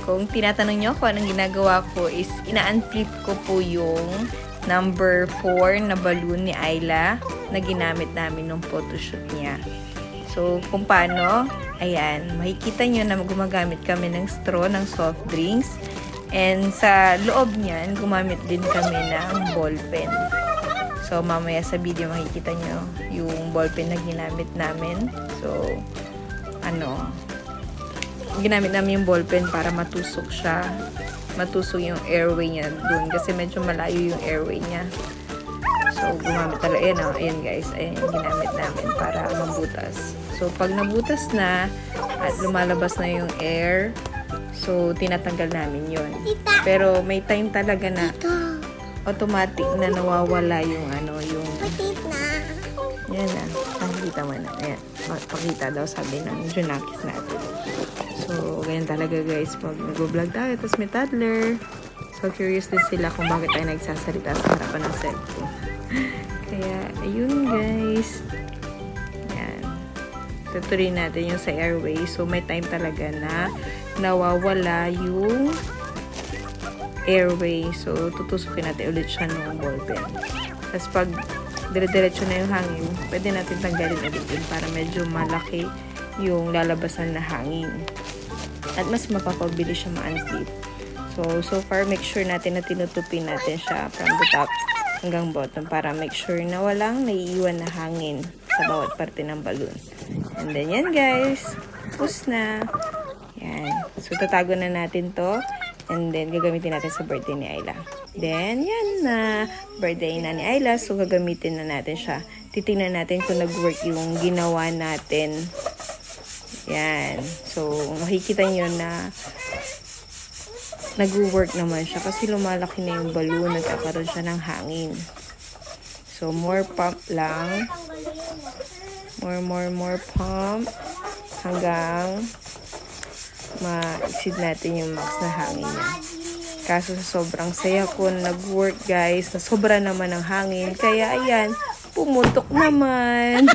Kung tinatanong nyo ako anong ginagawa ko is ina-unflip ko po yung number 4 na balloon ni Ayla na ginamit namin nung photoshoot niya. So, kung paano, ayan, makikita nyo na gumagamit kami ng straw ng soft drinks. And sa loob niyan, gumamit din kami ng ballpen. So, mamaya sa video makikita nyo yung ballpen na ginamit namin. So, ginamit namin yung ballpen para matusok siya. Matusok yung airway niya dun kasi medyo malayo yung airway niya. So, gumamit talaga. Ayan guys. Ayan yung ginamit namin para mabutas. So, pag nabutas na at lumalabas na yung air, so, tinatanggal namin yun. Pero may time talaga na automatic na nawawala yung yung... Yan na. Pakita mo na. Ayan. Pakita daw sabi ng Junakis natin. So, ganyan talaga guys. Pag nag-vlog tayo, tapos may toddler. So, curious din sila kung bakit tayo nagsasalita sa harapan ng cellphone. Kaya, ayun guys. Yan. Tutuloy natin yung sa airway. So, may time talaga na nawawala yung airway. So, tutusukin natin ulit siya ng ballpen. Tapos, pag dire-diretso na yung hangin, pwede natin tanggalin ulit yun para medyo malaki yung lalabasan na hangin. At mas mapapabilis siya ma-unflip. So far, make sure natin na tinutupin natin siya from the top hanggang bottom para make sure na walang naiiwan na hangin sa bawat parte ng balloon. And then, yan guys. Tapos na. Yan. So, tatago na natin to. And then, gagamitin natin sa birthday ni Ayla. Then, yan na. Birthday na ni Ayla. So, gagamitin na natin siya. Titingnan natin kung nag-work yung ginawa natin. Yan. So, makikita nyo na nag-work naman siya. Kasi lumalaki na yung balloon. Nagkakaroon siya ng hangin. So, more pump lang. More pump. Hanggang ma-exceed natin yung max na hangin niya. Kaso sa sobrang saya ko nag-work guys, na sobra naman ng hangin. Kaya ayan, pumutok naman.